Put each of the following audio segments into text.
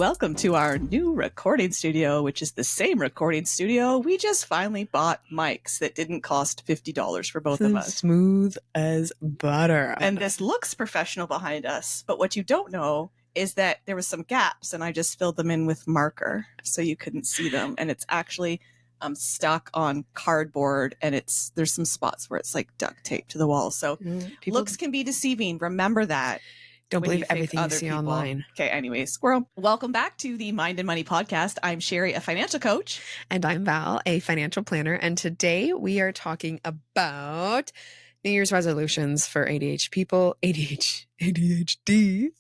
welcome to our new recording studio, which is the same recording studio. We just finally bought mics that didn't cost $50 for both of us. Smooth as butter. And this looks professional behind us, but what you don't know is that there was some gaps and I just filled them in with marker so you couldn't see them. And it's actually stuck on cardboard, and there's some spots where it's like duct tape to the wall. So looks can be deceiving. Remember that. Don't believe everything you see online. Okay, anyway, squirrel. Welcome back to the Mind and Money podcast. I'm Sherry, a financial coach. And I'm Val, a financial planner. And today we are talking about New Year's resolutions for ADHD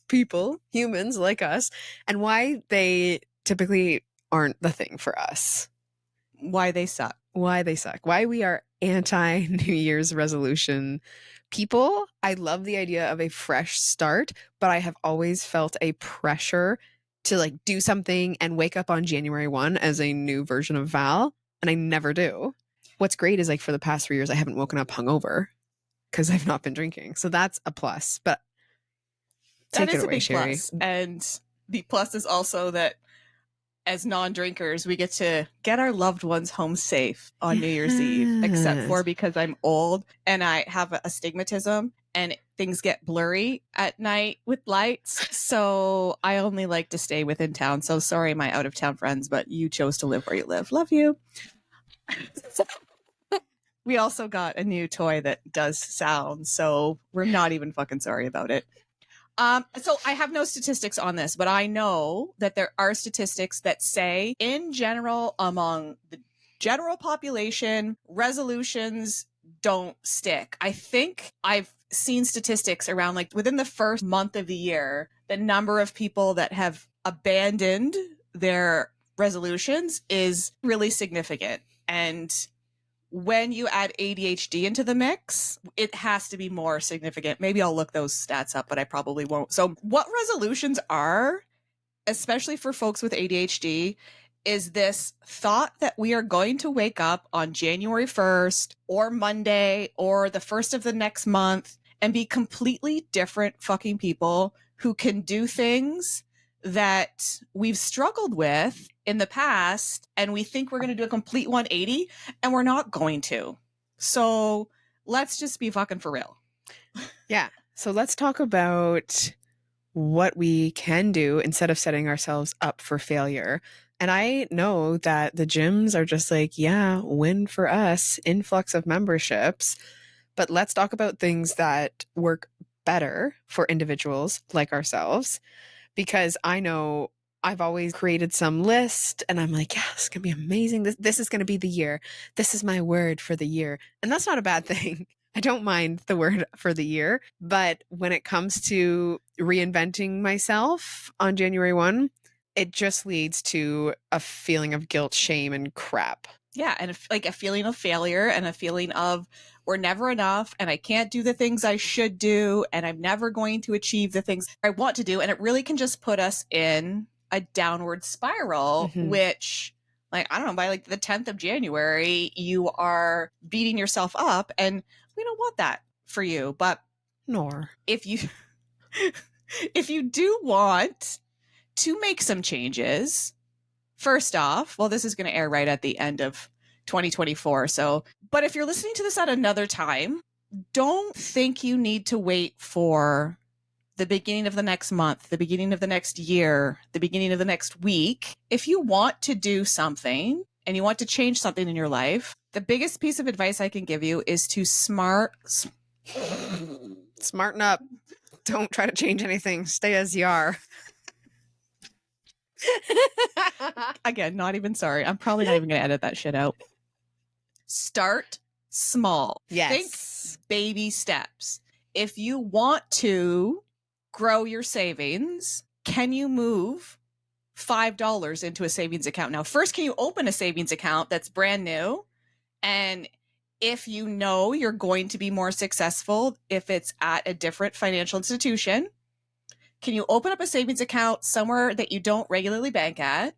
people, humans like us, and why they typically aren't the thing for us. Why they suck. Why we are anti-New Year's resolution people. I love the idea of a fresh start, but I have always felt a pressure to like do something and wake up on January 1 as a new version of Val, and I never do. What's great is like for the past 3 years, I haven't woken up hungover because I've not been drinking. So that's a plus, but take it away, Sherry. Plus. And the plus is also that as non-drinkers, we get to get our loved ones home safe on New Year's Eve, except for because I'm old and I have astigmatism and things get blurry at night with lights. So I only like to stay within town. So sorry, my out-of-town friends, but you chose to live where you live. Love you. We also got a new toy that does sound, so we're not even fucking sorry about it. So I have no statistics on this, but I know that there are statistics that say in general, among the general population, resolutions don't stick. I think I've seen statistics around like within the first month of the year, the number of people that have abandoned their resolutions is really significant. And when you add ADHD into the mix, it has to be more significant. Maybe I'll look those stats up, but I probably won't. So what resolutions are, especially for folks with ADHD, is this thought that we are going to wake up on January 1st or Monday or the first of the next month and be completely different fucking people who can do things that we've struggled with in the past, and we think we're going to do a complete 180, and we're not going to. So let's just be fucking for real. Yeah. So let's talk about what we can do instead of setting ourselves up for failure. And I know that the gyms are just like, yeah, win for us, influx of memberships. But let's talk about things that work better for individuals like ourselves. Because I know I've always created some list and I'm like, yeah, this is going to be amazing. This is going to be the year. This is my word for the year. And that's not a bad thing. I don't mind the word for the year. But when it comes to reinventing myself on January 1, it just leads to a feeling of guilt, shame, and crap. Yeah, and like a feeling of failure and a feeling of we're never enough and I can't do the things I should do and I'm never going to achieve the things I want to do. And it really can just put us in a downward spiral, which, like, I don't know, by like the 10th of January, you are beating yourself up, and we don't want that for you. But nor if you do want to make some changes, first off, well, this is going to air right at the end of 2024. So, but if you're listening to this at another time, don't think you need to wait for the beginning of the next month, the beginning of the next year, the beginning of the next week. If you want to do something and you want to change something in your life, the biggest piece of advice I can give you is to smarten up. Don't try to change anything. Stay as you are. Again, not even sorry. I'm probably not even going to edit that shit out. Start small. Yes. Think baby steps. If you want to grow your savings, can you move $5 into a savings account? Now, first, can you open a savings account that's brand new? And if you know you're going to be more successful if it's at a different financial institution, can you open up a savings account somewhere that you don't regularly bank at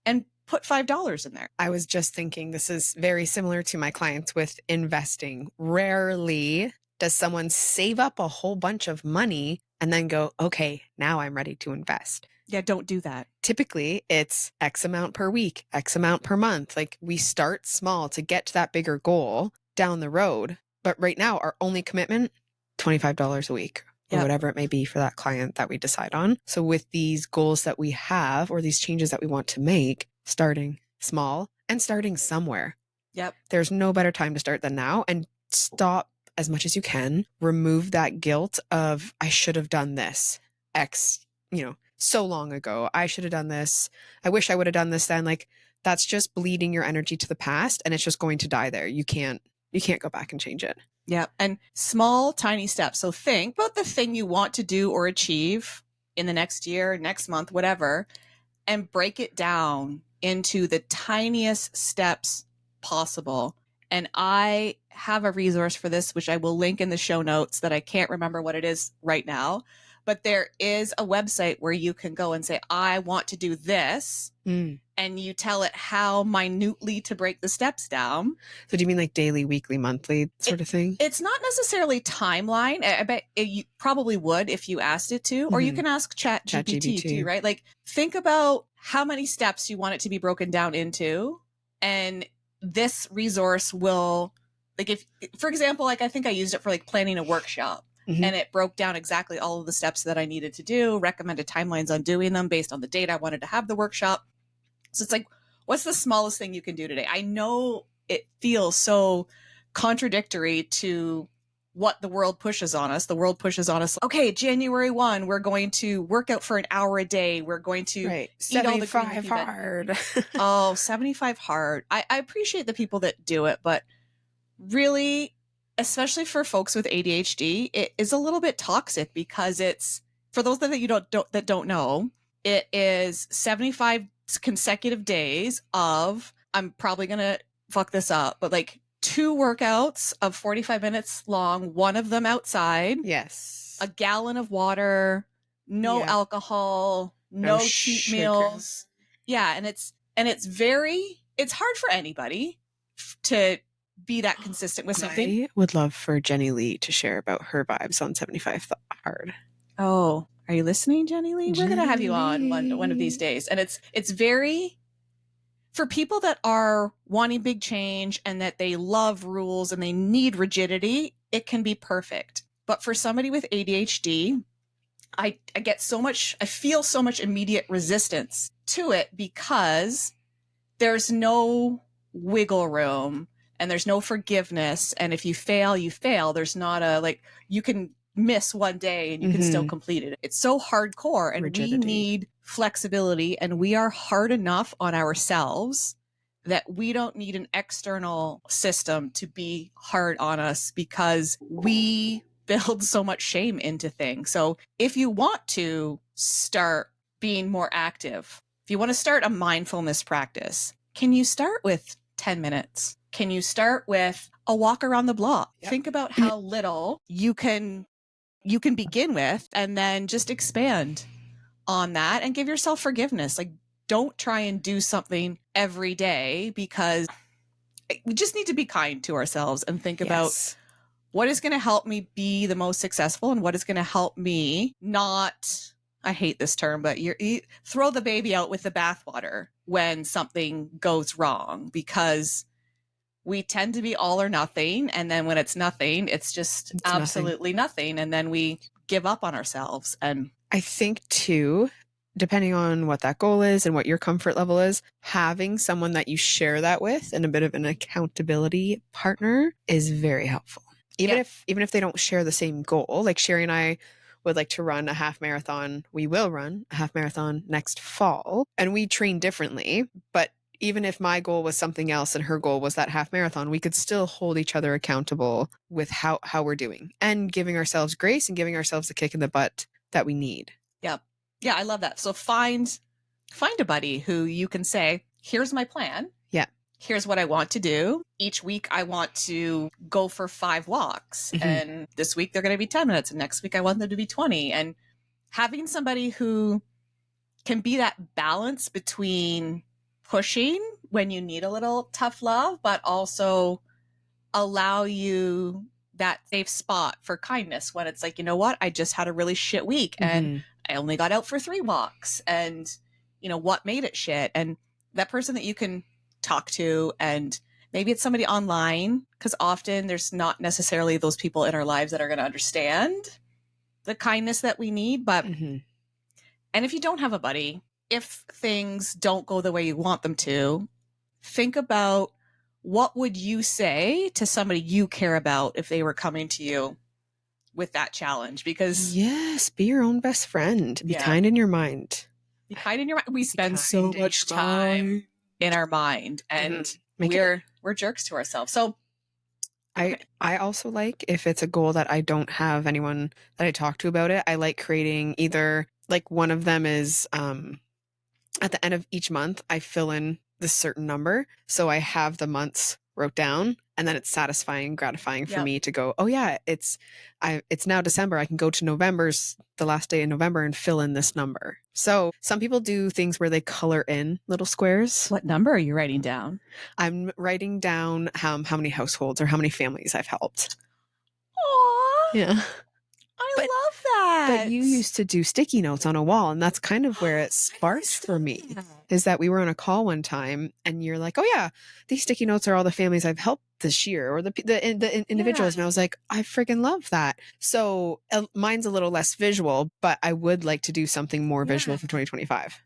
and put $5 in there? I was just thinking this is very similar to my clients with investing. Rarely does someone save up a whole bunch of money and then go, okay, now I'm ready to invest. Yeah, don't do that. Typically, it's X amount per week, X amount per month. Like, we start small to get to that bigger goal down the road. But right now, our only commitment, $25 a week or Yep. whatever it may be for that client that we decide on. So with these goals that we have or these changes that we want to make, starting small and starting somewhere. Yep. There's no better time to start than now, and stop as much as you can. Remove that guilt of, I should have done this X, so long ago. I should have done this. I wish I would have done this then. Like, that's just bleeding your energy to the past, and it's just going to die there. You can't go back and change it. Yeah. And small, tiny steps. So think about the thing you want to do or achieve in the next year, next month, whatever, and break it down into the tiniest steps possible. And I have a resource for this, which I will link in the show notes, that I can't remember what it is right now. But there is a website where you can go and say, I want to do this. And you tell it how minutely to break the steps down. So do you mean like daily, weekly, monthly sort of thing? It's not necessarily timeline. I bet you probably would if you asked it to, or you can ask ChatGPT too, right? Like, think about how many steps you want it to be broken down into. And this resource will, like, if, for example, like, I think I used it for like planning a workshop. And it broke down exactly all of the steps that I needed to do, recommended timelines on doing them based on the date I wanted to have the workshop. So it's like, what's the smallest thing you can do today? I know it feels so contradictory to what the world pushes on us. The world pushes on us, okay, January 1, we're going to work out for an hour a day. We're going to eat all the 75 hard. Oh, 75 hard. I appreciate the people that do it, but really, especially for folks with ADHD, it is a little bit toxic, because it's, for those that you don't know, it is 75 consecutive days of, I'm probably going to fuck this up, but like 2 workouts of 45 minutes long, one of them outside. Yes. A gallon of water, no alcohol, no cheat sugar. meals. Yeah. And it's hard for anybody to be that consistent with something. I would love for Jenny Lee to share about her vibes on 75 hard. Oh, are you listening, Jenny Lee? We're going to have you on one of these days. And it's very, for people that are wanting big change and that they love rules and they need rigidity, it can be perfect. But for somebody with ADHD, I feel so much immediate resistance to it, because there's no wiggle room and there's no forgiveness. And if you fail, you fail. There's not a, like, you can miss one day and you can still complete it. It's so hardcore, and rigidity. We need flexibility, and we are hard enough on ourselves that we don't need an external system to be hard on us, because we build so much shame into things. So if you want to start being more active, if you want to start a mindfulness practice, can you start with 10 minutes? Can you start with a walk around the block? Yep. Think about how little you can begin with, and then just expand on that and give yourself forgiveness. Like, don't try and do something every day, because we just need to be kind to ourselves and think about what is going to help me be the most successful, and what is going to help me not, I hate this term, but you throw the baby out with the bathwater when something goes wrong, because we tend to be all or nothing. And then when it's nothing, it's absolutely nothing. And then we give up on ourselves. And I think too, depending on what that goal is and what your comfort level is, having someone that you share that with and a bit of an accountability partner is very helpful. Even if they don't share the same goal, like Sherry and I would like to run a half marathon. We will run a half marathon next fall, and we train differently, but even if my goal was something else and her goal was that half marathon, we could still hold each other accountable with how we're doing, and giving ourselves grace and giving ourselves the kick in the butt that we need. Yeah. Yeah, I love that. So find a buddy who you can say, here's my plan. Yeah. Here's what I want to do. Each week I want to go for 5 walks. And this week they're going to be 10 minutes. And next week I want them to be 20. And having somebody who can be that balance between pushing when you need a little tough love, but also allow you that safe spot for kindness when it's like, you know what, I just had a really shit week and I only got out for 3 walks, and what made it shit. And that person that you can talk to, and maybe it's somebody online, because often there's not necessarily those people in our lives that are going to understand the kindness that we need. But Mm-hmm. and if you don't have a buddy, if things don't go the way you want them to, think about, what would you say to somebody you care about if they were coming to you with that challenge? Because Yes, be your own best friend. Be Yeah. kind in your mind. be kind in your mind. We spend kind so in much your time mind. in our mind, and Make it- we're jerks to ourselves. So I also like, if it's a goal that I don't have anyone that I talk to about it, I like creating either, like, one of them is at the end of each month, I fill in this certain number. So I have the months wrote down, and then it's satisfying, gratifying for Yep. me to go, oh yeah, it's now December. I can go to November's, the last day in November, and fill in this number. So some people do things where they color in little squares. what number are you writing down? I'm writing down how many households or how many families I've helped. Aw, Yeah. I But- love that. But you used to do sticky notes on a wall, and that's kind of where it sparked for me. Is that we were on a call one time, and you're like, oh yeah, these sticky notes are all the families I've helped this year, or the individuals. Yeah. And I was like, I freaking love that. So mine's a little less visual, but I would like to do something more visual Yeah. for 2025.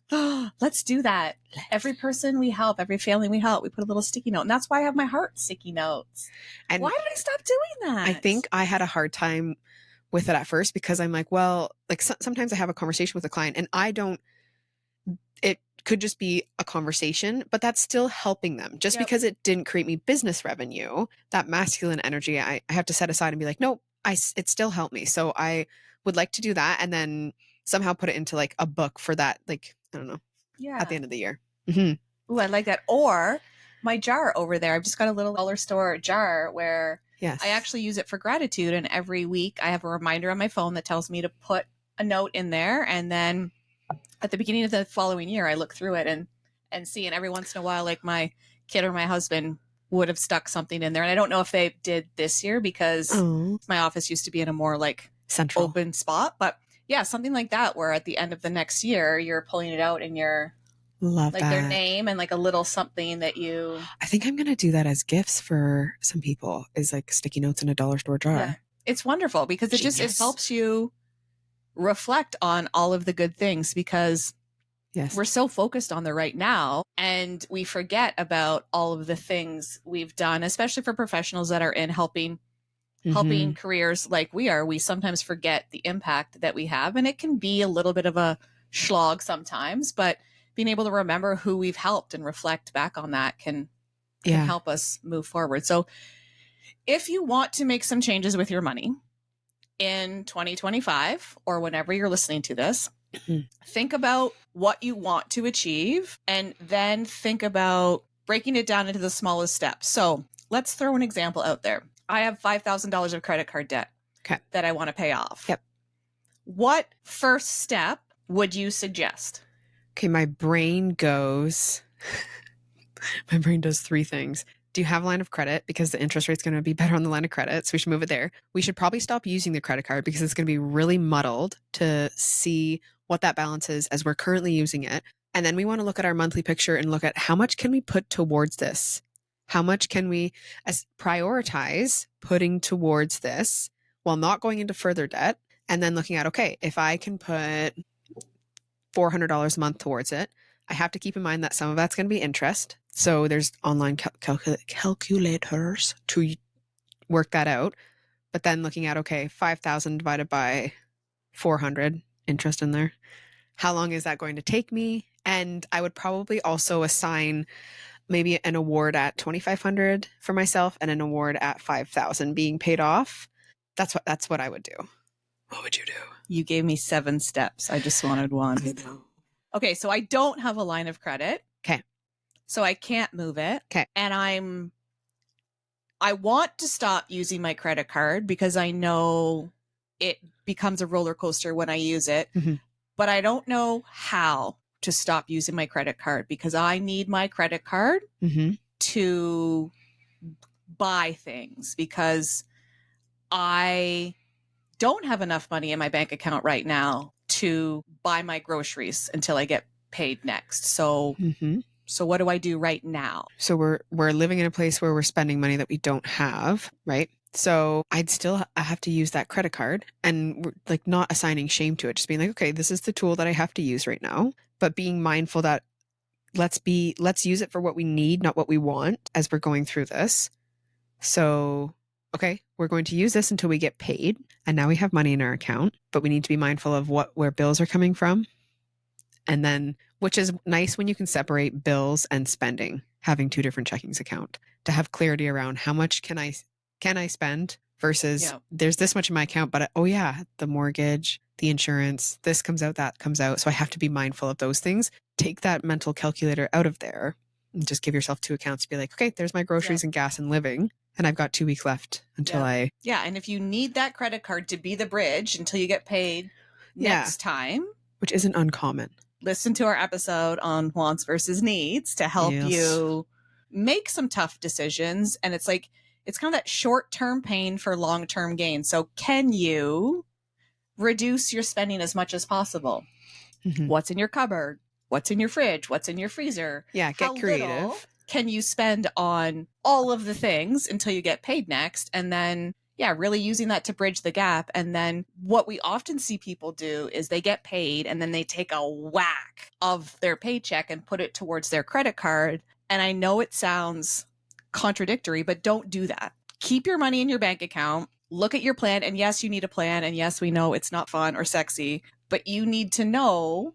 Let's do that. Every person we help, every family we help, we put a little sticky note. And that's why I have my heart sticky notes. And Why did I stop doing that? I think I had a hard time with it at first, because I'm like, well, like sometimes I have a conversation with a client and it could just be a conversation, but that's still helping them. Just Yep. because it didn't create me business revenue, that masculine energy, I have to set aside and be like, nope, it still helped me. So I would like to do that, and then somehow put it into like a book for that, like, I don't know, Yeah. at the end of the year. Mm-hmm. Ooh, I like that. Or my jar over there. I've just got a little dollar store jar where Yes. I actually use it for gratitude. And every week I have a reminder on my phone that tells me to put a note in there. And then at the beginning of the following year, I look through it and see. And every once in a while, like my kid or my husband would have stuck something in there. And I don't know if they did this year, because my office used to be in a more like Central. open spot. But yeah, something like that, where at the end of the next year, you're pulling it out and you're Love like that. their name and like a little something that you. I think I'm going to do that as gifts for some people, is like sticky notes in a dollar store jar. Yeah. It's wonderful, because it Genius. helps you reflect on all of the good things, because Yes. we're so focused on the right now, and we forget about all of the things we've done, especially for professionals that are in helping Mhm. careers like we are. We sometimes forget the impact that we have, and it can be a little bit of a slog sometimes, but being able to remember who we've helped and reflect back on that can Yeah. help us move forward. So if you want to make some changes with your money in 2025, or whenever you're listening to this, Mhm. think about what you want to achieve, and then think about breaking it down into the smallest steps. So let's throw an example out there. I have $5,000 of credit card debt Okay. that I want to pay off. Yep. What first step would you suggest? Okay, my brain goes, my brain does three things. Do you have a line of credit? Because the interest rate's going to be better on the line of credit. So we should move it there. We should probably stop using the credit card, because it's going to be really muddled to see what that balance is as we're currently using it. And then we want to look at our monthly picture and look at how much can we put towards this? How much can we prioritize putting towards this while not going into further debt? And then looking at, okay, if I can put $400 a month towards it, I have to keep in mind that some of that's going to be interest. So there's online calculators to work that out. But then looking at, okay, 5,000 divided by 400, interest in there. How long is that going to take me? And I would probably also assign maybe an award at 2,500 for myself and an award at 5,000 being paid off. That's what I would do. What would you do? You gave me 7 steps. I just wanted one. I know. Okay, so I don't have a line of credit. Okay. So I can't move it. Okay. And I want to stop using my credit card, because I know it becomes a roller coaster when I use it. Mhm. But I don't know how to stop using my credit card, because I need my credit card Mm-hmm. to buy things, because I don't have enough money in my bank account right now to buy my groceries until I get paid next. So Mm-hmm. so what do I do right now? So we're living in a place where we're spending money that we don't have, right? So I have to use that credit card, and we're like not assigning shame to it, just being like, okay, this is the tool that I have to use right now, but being mindful that let's use it for what we need, not what we want as we're going through this. So, okay, we're going to use this until we get paid, and now we have money in our account, but we need to be mindful of where bills are coming from. And then, which is nice when you can separate bills and spending, having two different checkings account to have clarity around how much can I spend versus there's this much in my account, but oh yeah, the mortgage, the insurance, this comes out, that comes out. So I have to be mindful of those things. Take that mental calculator out of there and just give yourself two accounts to be like, okay, there's my groceries and gas and living. And I've got 2 weeks left until I. Yeah. And if you need that credit card to be the bridge until you get paid next time, which isn't uncommon. Listen to our episode on wants versus needs to help you make some tough decisions. And it's like, it's kind of that short-term pain for long-term gain. So can you reduce your spending as much as possible? Mm-hmm. What's in your cupboard? What's in your fridge? What's in your freezer? Yeah, get creative. Can you spend on all of the things until you get paid next? And then really using that to bridge the gap. And then what we often see people do is they get paid and then they take a whack of their paycheck and put it towards their credit card. And I know it sounds contradictory, but don't do that. Keep your money in your bank account. Look at your plan. And yes, you need a plan. And yes, we know it's not fun or sexy, but you need to know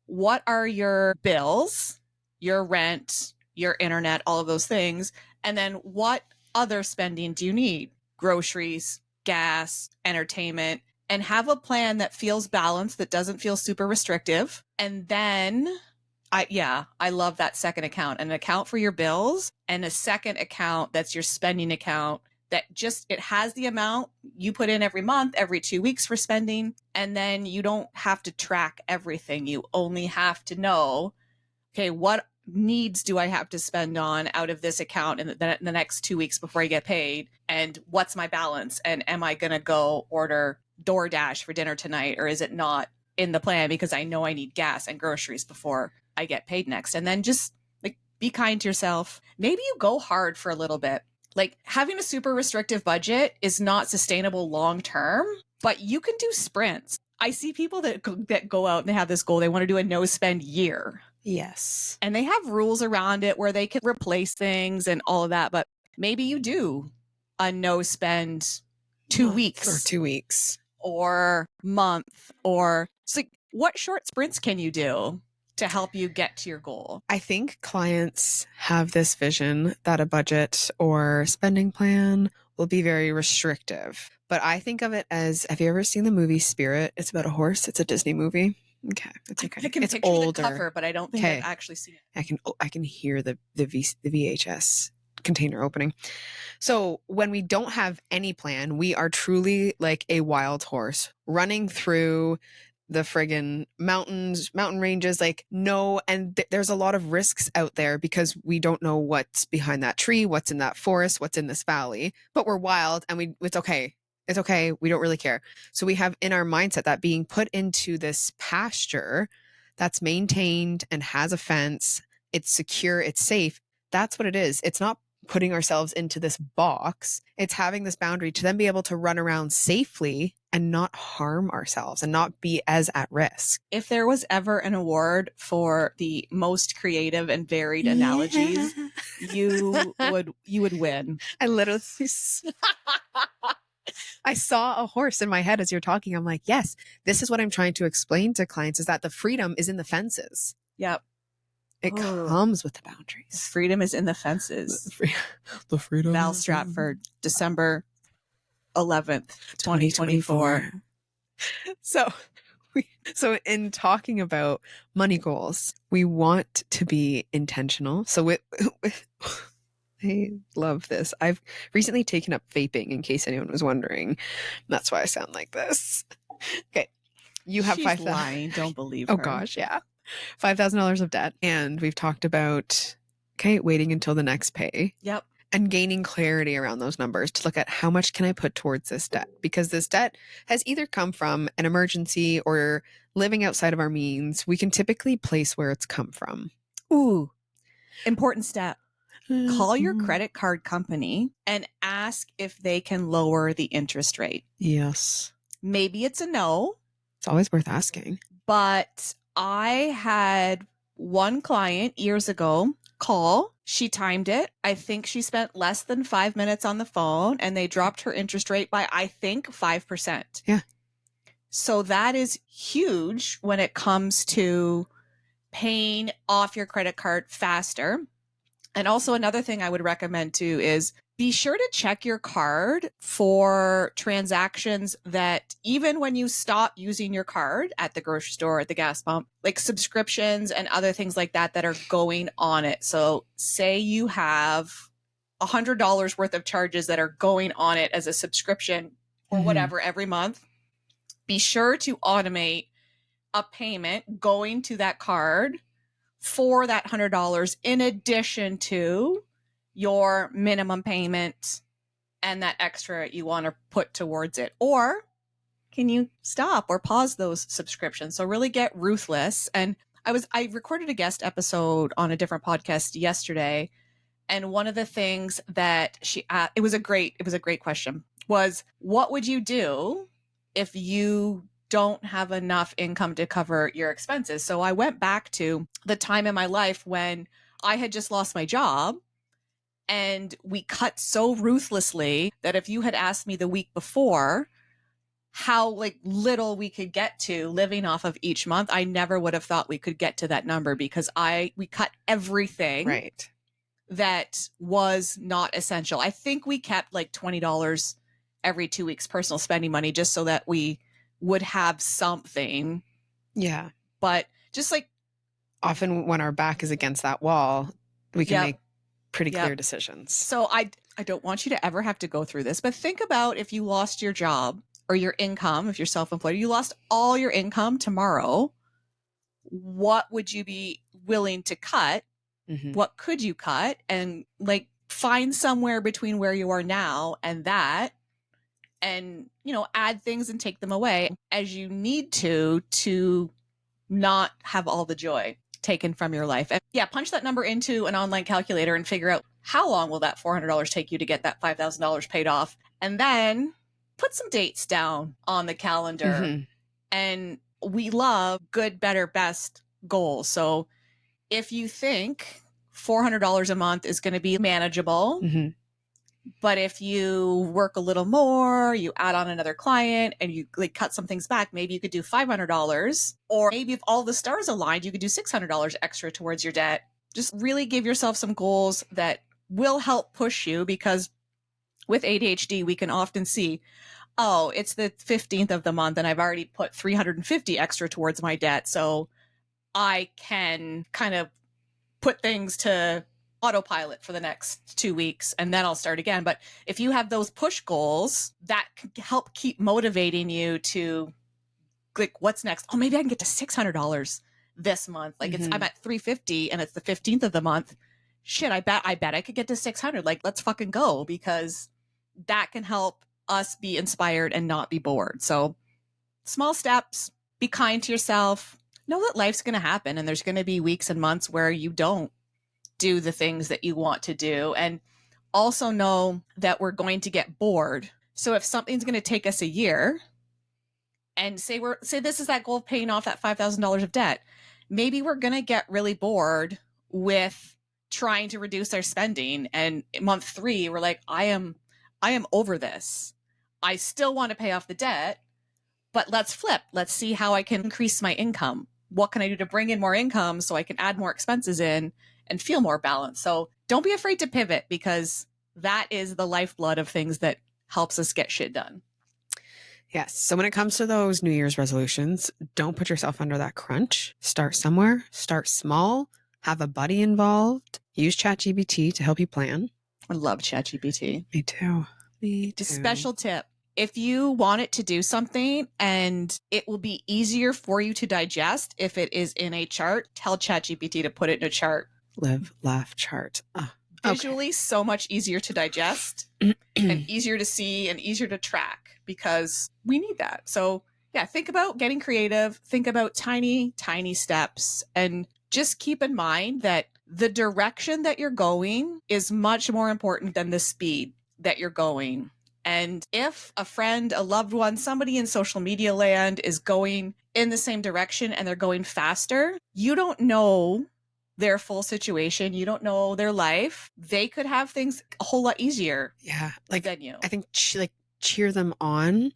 what are your bills, your rent, your internet, all of those things. And then what other spending do you need? Groceries, gas, entertainment, and have a plan that feels balanced, that doesn't feel super restrictive. And then I love that second account, an account for your bills and a second account that's your spending account that it has the amount you put in every month, every 2 weeks for spending. And then you don't have to track everything. You only have to know, okay, what needs do I have to spend on out of this account in the next 2 weeks before I get paid? And what's my balance? And am I going to go order DoorDash for dinner tonight? Or is it not in the plan because I know I need gas and groceries before I get paid next? And then just like be kind to yourself. Maybe you go hard for a little bit. Like having a super restrictive budget is not sustainable long term, but you can do sprints. I see people that go out and they have this goal. They want to do a no spend year. Yes. And they have rules around it where they can replace things and all of that. But maybe you do a no spend 2 weeks. Or 2 weeks. Or month. Or it's like, what short sprints can you do to help you get to your goal? I think clients have this vision that a budget or spending plan will be very restrictive. But I think of it as, have you ever seen the movie Spirit? It's about a horse. It's a Disney movie. Okay, it's okay. I can it's picture older. the cover, but I don't think I've actually seen it. I can hear the VHS container opening. So when we don't have any plan, we are truly like a wild horse running through the friggin' mountain ranges, like and there's a lot of risks out there because we don't know what's behind that tree, what's in that forest, what's in this valley, but we're wild and it's okay. It's okay. We don't really care. So we have in our mindset that being put into this pasture that's maintained and has a fence, it's secure, it's safe. That's what it is. It's not putting ourselves into this box. It's having this boundary to then be able to run around safely and not harm ourselves and not be as at risk. If there was ever an award for the most creative and varied analogies, you would win. I literally I saw a horse in my head as you're talking. I'm like, yes, this is what I'm trying to explain to clients, is that the freedom is in the fences. Yep. It comes with the boundaries. Freedom is in the fences. The freedom. Val Stratford, December 11th, 2024. So in talking about money goals, we want to be intentional. So I love this. I've recently taken up vaping, in case anyone was wondering. That's why I sound like this. Okay. You have $5,000. Lying. Don't believe her. Oh gosh, yeah. $5,000 of debt. And we've talked about, waiting until the next pay. Yep. And gaining clarity around those numbers to look at how much can I put towards this debt? Because this debt has either come from an emergency or living outside of our means. We can typically place where it's come from. Ooh, important step. Call your Mhm. credit card company and ask if they can lower the interest rate. Yes. Maybe it's a no, It's always worth asking. but I had one client years ago call. She timed it. I think she spent less than 5 minutes on the phone and they dropped her interest rate by, I think, 5%. Yeah. So that is huge when it comes to paying off your credit card faster. And also another thing I would recommend too is be sure to check your card for transactions that even when you stop using your card at the grocery store, at the gas pump, like subscriptions and other things like that that are going on it. So say you have $100 worth of charges that are going on it as a subscription or whatever every month. Be sure to automate a payment going to that card for that $100 in addition to your minimum payment and that extra you want to put towards it. Or can you stop or pause those subscriptions? So really get ruthless. And I recorded a guest episode on a different podcast yesterday, and one of the things that she asked, it was a great question, was what would you do if you don't have enough income to cover your expenses? So I went back to the time in my life when I had just lost my job and we cut so ruthlessly that if you had asked me the week before how like little we could get to living off of each month, I never would have thought we could get to that number because we cut everything Right. that was not essential. I think we kept like $20 every 2 weeks personal spending money just so that we would have something. Yeah. But just like Often when our back is against that wall, we can Yep. make pretty Yep. clear decisions. So I don't want you to ever have to go through this, but think about if you lost your job or your income, if you're self-employed, you lost all your income tomorrow, what would you be willing to cut? What could you cut? And like find somewhere between where you are now and that, and, you know, add things and take them away as you need to not have all the joy taken from your life. And yeah, punch that number into an online calculator and figure out how long will that $400 take you to get that $5,000 paid off. And then put some dates down on the calendar. And we love good, better, best goals. So if you think $400 a month is going to be manageable, but if you work a little more, you add on another client and you like cut some things back, maybe you could do $500, or maybe if all the stars aligned, you could do $600 extra towards your debt. Just really give yourself some goals that will help push you, because with ADHD, we can often see, oh, it's the 15th of the month and I've already put 350 extra towards my debt. So I can kind of put things to autopilot for the next 2 weeks and then I'll start again. But if you have those push goals, that can help keep motivating you to like, what's next? Oh, maybe I can get to $600 this month. Like I'm at 350 and it's the 15th of the month. Shit, I bet I could get to 600. Like, let's fucking go, because that can help us be inspired and not be bored. So small steps, be kind to yourself. Know that life's going to happen and there's going to be weeks and months where you don't do the things that you want to do. And also know that we're going to get bored. So if something's going to take us a year, and say this is that goal of paying off that $5,000 of debt, maybe we're going to get really bored with trying to reduce our spending. And month 3, we're like, I am over this. I still want to pay off the debt, but let's flip. Let's see how I can increase my income. What can I do to bring in more income so I can add more expenses in and feel more balanced? So don't be afraid to pivot, because that is the lifeblood of things that helps us get shit done. Yes. So when it comes to those New Year's resolutions, don't put yourself under that crunch. Start somewhere, start small, have a buddy involved, use ChatGPT to help you plan. I love ChatGPT. Me too. Special tip. If you want it to do something and it will be easier for you to digest if it is in a chart, tell ChatGPT to put it in a chart. Live, laugh, chart. visually so much easier to digest and easier to see and easier to track because we need that. So yeah, think about getting creative, think about tiny, tiny steps, and just keep in mind that the direction that you're going is much more important than the speed that you're going. And if a friend, a loved one, somebody in social media land is going in the same direction and they're going faster, you don't know their full situation. You don't know their life. They could have things a whole lot easier than you. I think cheer them on.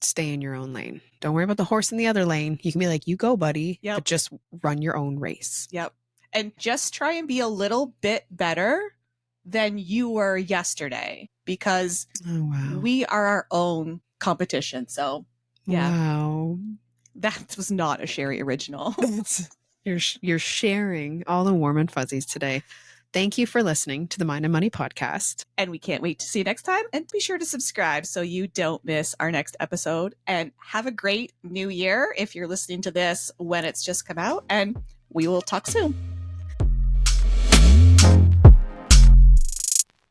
Stay in your own lane. Don't worry about the horse in the other lane. You can be like, you go, buddy, but just run your own race. Yep. And just try and be a little bit better than you were yesterday because we are our own competition. So yeah. Wow. That was not a Sherry original. You're sharing all the warm and fuzzies today. Thank you for listening to the Mind and Money podcast. And we can't wait to see you next time. And be sure to subscribe so you don't miss our next episode. And have a great new year if you're listening to this when it's just come out. And we will talk soon.